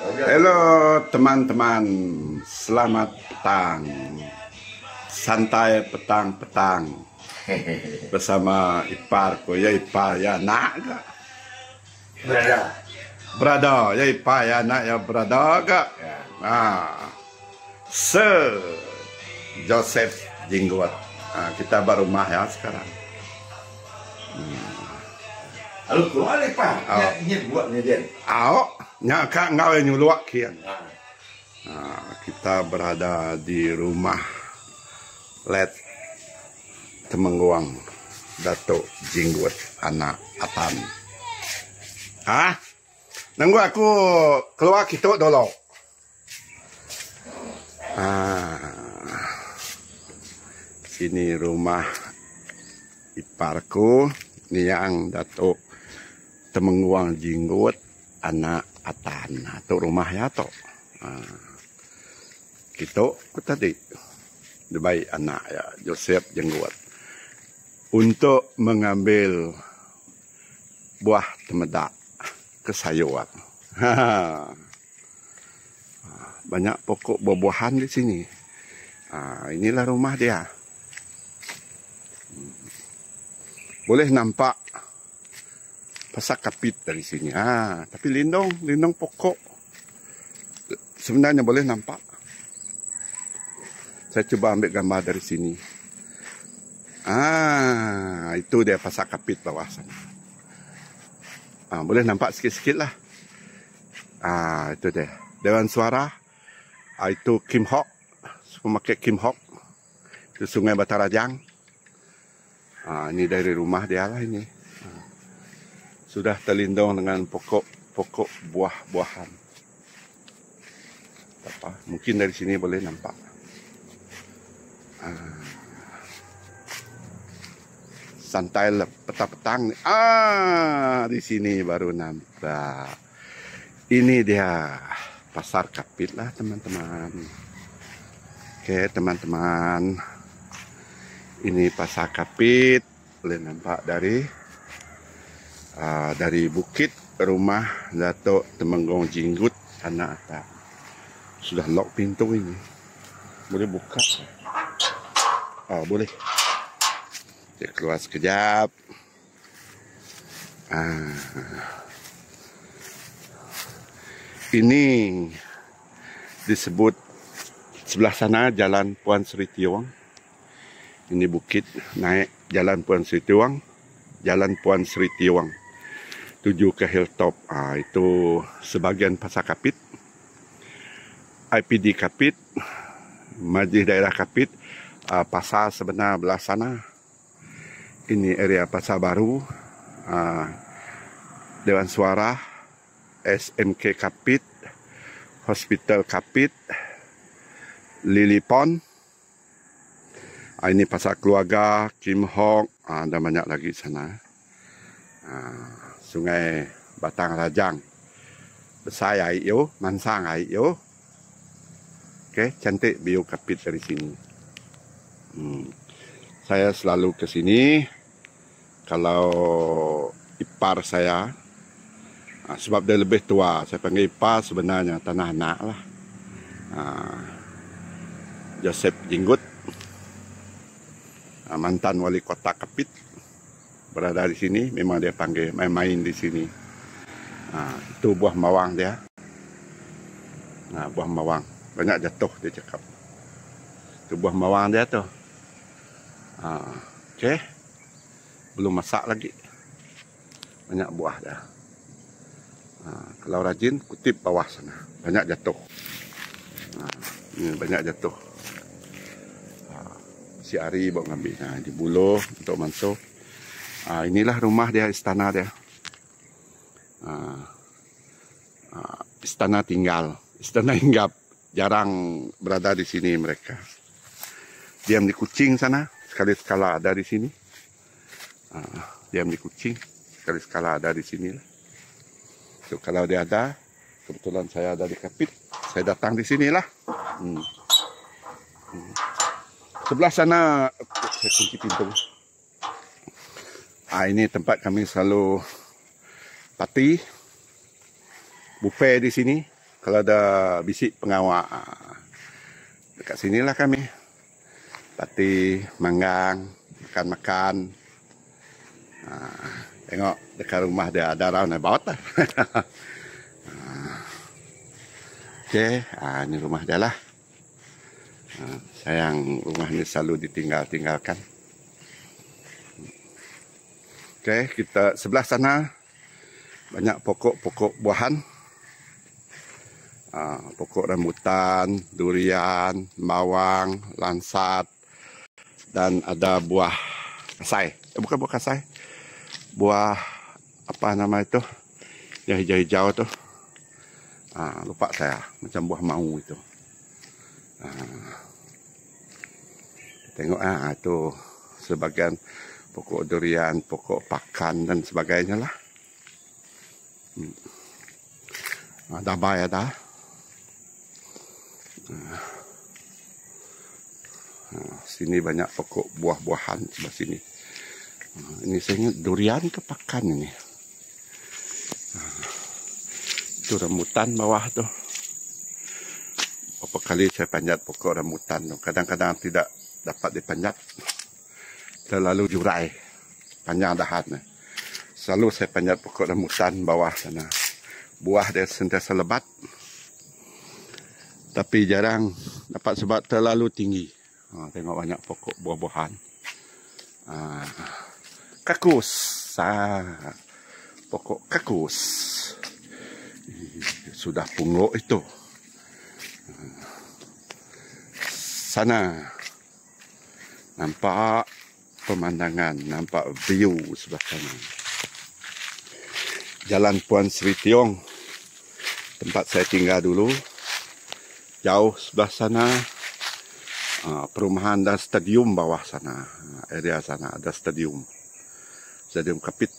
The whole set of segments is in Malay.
Halo teman-teman, selamat petang. Santai petang-petang bersama iparku, ya ipar ya nak gak? Berada, ya ipar ya nak ya berada gak? Nah, Joseph Jinggot. Nah, kita baru rumah ya sekarang. Lalu keluar ni pak, nyet buat ni dia. Nyaka ngawe nyuluak kian. Kita berada di rumah Let Temengguang Datuk Jinggot anak Atan. Nunggu aku keluar kita dulu. Sini rumah iparku, ni yang Datuk Temengguang Jinggot anak Atan. Itu rumah ya toh. Kita tadi baik anak ya Joseph Jinggot untuk mengambil buah temedak ke sayuran. Banyak pokok buah-buahan di sini. Inilah rumah dia. Boleh nampak pasak kapit dari sini. Tapi lindung pokok. Sebenarnya boleh nampak. Saya coba ambil gambar dari sini. Itu dia pasak kapit bawah sana. Boleh nampak sikit-sikit lah. Itu dia. Dewan Suara. Itu Kim Hock. Supermarket Kim Hock. Itu Sungai Batarajang. Ini dari rumah dia lah ini. Sudah terlindung dengan pokok buah-buahan. Mungkin dari sini boleh nampak. Santai petang-petang. Di sini baru nampak. Ini dia pasar kapit lah teman-teman. Oke teman-teman. Ini pasar kapit. Boleh nampak dari bukit rumah Datuk Temengguang Jinggot anak Atan. Sudah lock pintu ini. Boleh buka. Boleh. Dia keluar sekejap. Ini disebut sebelah sana Jalan Puan Sri Tiwang. Ini bukit naik Jalan Puan Sri Tiwang. Jalan Puan Sri Tiwang. Tuju ke Hilltop. Itu sebagian pasar kapit. IPD Kapit. Majlis Daerah Kapit. Pasar sebenar belah sana. Ini area pasar baru. Dewan Suara. SMK Kapit. Hospital Kapit. Lily Pond. Ini pasar keluarga. Kim Hock. Ada banyak lagi sana. Sungai Batang Rajang. Besar air yo, mansang air yo. Oke, cantik view kapit dari sini. Saya selalu ke sini kalau ipar saya. Sebab dia lebih tua, saya panggil ipar sebenarnya tanah anak lah. Joseph Jinggot, mantan wali kota Kapit, berada di sini. Memang dia panggil main-main di sini. Itu buah mawang dia. Buah mawang banyak jatuh dia cakap. Itu buah mawang dia tuh. Oke. Belum masak lagi. Banyak buah dah. Kalau rajin kutip bawah sana. Banyak jatuh. Ini banyak jatuh. Si Ari bawa ngambil. Dibuluh untuk masuk. Inilah rumah dia, istana dia. Istana tinggal, istana hinggap. Jarang berada di sini mereka. Diam di Kucing sana, sekali-sekala ada di sini. Diam di Kucing, sekali-sekala ada di sini. So, kalau dia ada, kebetulan saya ada di Kapit, saya datang di sinilah. Sebelah sana, saya kunci pintu. Ini tempat kami selalu party, buffet di sini. Kalau ada bisik pengawak. Dekat sinilah kami. Pati, manggang, makan-makan. Tengok dekat rumah dia ada round about lah. Okey, ini rumah dia lah. Sayang rumah ni selalu ditinggalkan. Okey, kita sebelah sana banyak pokok-pokok buahan. Pokok rambutan, durian, bawang, lansat, dan ada buah kasai. Bukan buah kasai. Buah apa nama itu? Yang hijau-hijau tu. Lupa saya, macam buah mau itu. Tengok itu sebagian pokok durian, pokok pakan dan sebagainya lah. Dabai ada. Sini banyak pokok buah-buahan sebelah sini. Ini saya ingat durian ke pakan ini. Itu rambutan bawah tu. Berapa kali saya panjat pokok rambutan tu. Kadang-kadang tidak dapat dipanjat. Terlalu jurai. Panjang dahan. Selalu saya panjat pokok rambutan bawah sana. Buah dia sentiasa lebat. Tapi jarang dapat sebab terlalu tinggi. Tengok banyak pokok buah-buahan. Kakus. Pokok kakus. Sudah pungguk itu. Sana. Nampak pemandangan. Nampak view sebelah sana. Jalan Puan Sri Tiong. Tempat saya tinggal dulu. Jauh sebelah sana. Perumahan dan stadium bawah sana. Area sana ada stadium. Stadium Kapit.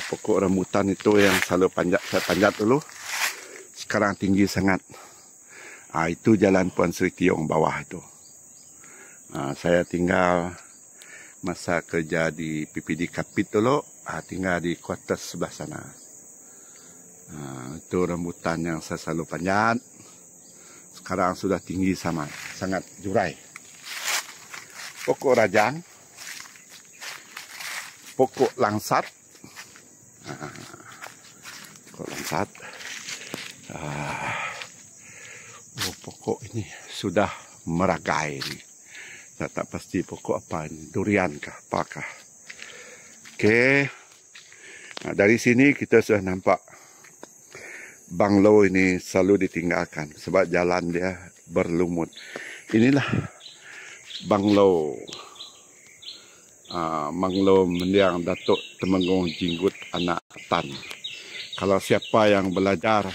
Pokok rambutan itu yang selalu saya panjat dulu. Sekarang tinggi sangat. Itu Jalan Puan Sri Tiong bawah itu. Saya tinggal masa kerja di PPD Kapit dulu. Tinggal di kuartus sebelah sana. Itu rambutan yang saya selalu panjat. Sekarang sudah tinggi sangat jurai. Pokok rajang. Pokok langsat. Pokok langsat. Pokok ini sudah meragai. Saya tak pasti pokok apa ini. Durian kah? Apakah? Okey. Dari sini kita sudah nampak banglo ini selalu ditinggalkan sebab jalan dia berlumut. Inilah banglo. Banglo mendiang Datuk Temenggung Jinggut Anak Tan. Kalau siapa yang belajar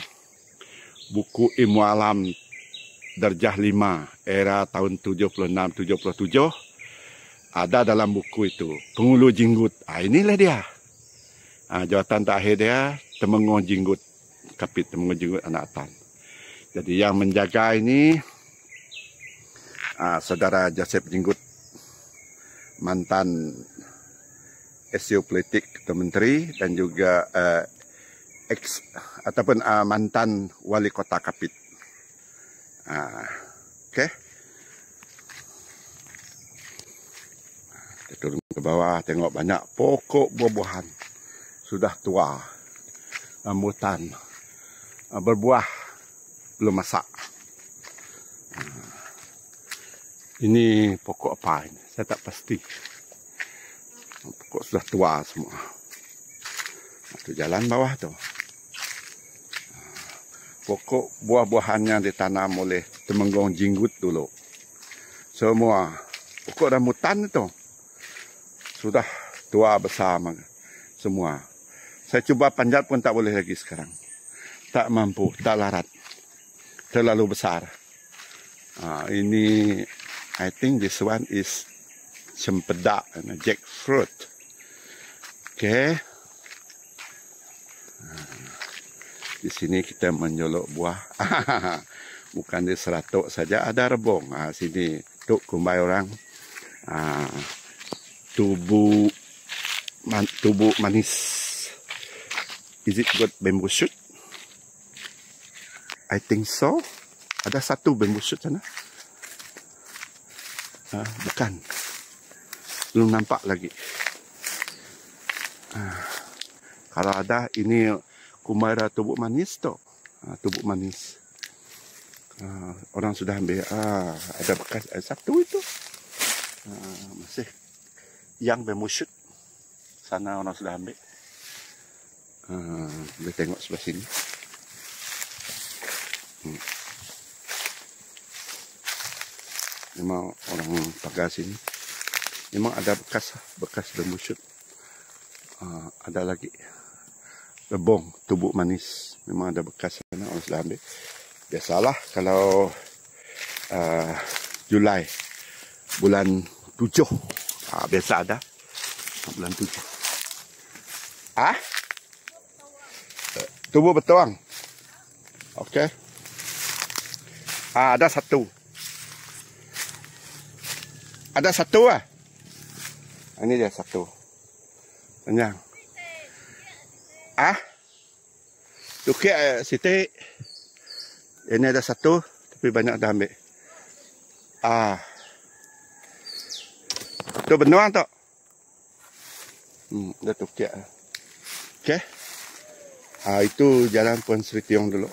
buku Ilmu Alam Darjah 5 era tahun 76-77, ada dalam buku itu Penghulu Jinggut. Inilah dia. Jawatan terakhir dia Temenggung Jinggut Kapit, Temenggung Jinggut Anak Tan. Jadi yang menjaga ini saudara Joseph Jinggut, mantan SU Politik Ketua Menteri dan juga mantan Wali Kota Kapit. Okey. Kita turun ke bawah, tengok banyak pokok buah-buahan. Sudah tua. Rambutan. Berbuah. Belum masak. Ini pokok apa ini? Saya tak pasti. Pokok sudah tua semua. Itu jalan bawah tu. Pokok buah-buahan yang ditanam oleh Temenggung Jinggut dulu. Semua pokok rambutan itu sudah tua besar semua. Saya cuba panjat pun tak boleh lagi sekarang. Tak mampu, tak larat. Terlalu besar. Ini, I think this one is cempedak and jackfruit. Okay. Di sini kita menjolok buah. Bukan di seratuk saja, ada rebung. Sini tuk kumbai orang. Tubuh manis. Is it good bamboo shoot? I think so. Ada satu bamboo shoot sana. Bukan. Belum nampak lagi. Kalau ada, ini Kumaira tubuk manis tu. Tubuk manis. Orang sudah ambil. Ada bekas satu itu. Masih yang bamboo shoot. Sana orang sudah ambil. Boleh tengok sebelah sini. Memang orang pagar sini. Memang ada bekas bamboo shoot. Ada lagi lebong tubuk manis. Memang ada bekas sana orang sudah ambil. Biasalah kalau Julai bulan 7. Biasa ada bulan 7. Tubuk betuang. Okey. Ada satu. Ada satu ah. Ini dia satu. Panjang. Tukik sitik. Ini ada satu, tapi banyak dah ambil. Tu benuang tu. Dah tukik. Okey. Itu jalan Puan Sri Tiong dulu.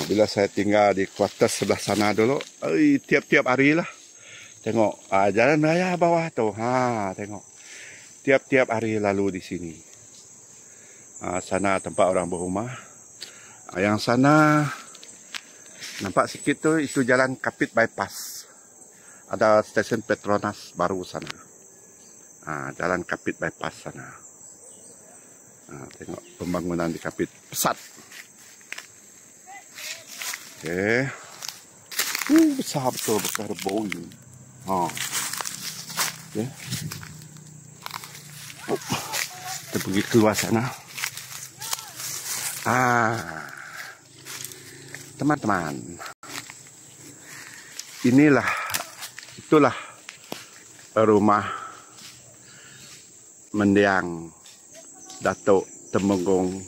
Bila saya tinggal di kuarter sebelah sana dulu, tiap-tiap hari lah. Tengok, jalan raya bawah tu. Tengok. Tiap-tiap hari lalu di sini. Sana tempat orang berumah. Yang sana, nampak sikit tu, itu jalan Kapit Bypass. Ada stesen Petronas baru sana. Jalan Kapit Bypass sana. Tengok pembangunan di Kapit pesat. Okey. Besar betul, besar bau ini. Okey. Kita pergi keluar sana. Teman-teman. Itulah rumah mendiang Datuk Temenggung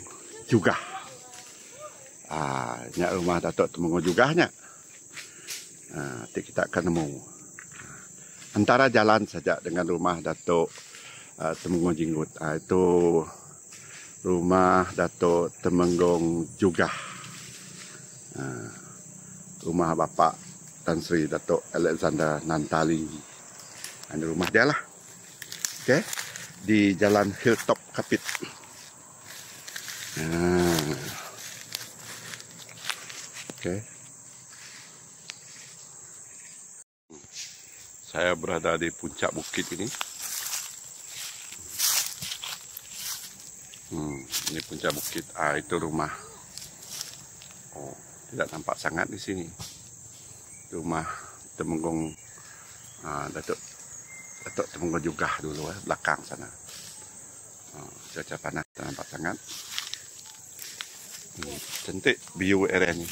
juga. Nyak rumah Datuk Temenggung juga nyak. Nanti kita akan nemu. Antara jalan saja dengan rumah Datuk Temenggung Jinggut. Itu rumah Datuk Temenggung juga. Rumah Bapak Tan Sri Datuk Alexander Nantali. Ini rumah dia lah. Okey. Di Jalan Hilltop Kapit. Okey. Saya berada di puncak bukit ini. Ini puncak bukit. Itu rumah. Tidak nampak sangat di sini. Rumah Temenggung Datuk Temenggung juga dulu belakang sana. Cuaca panas tak nampak sangat. Cantik view area ni.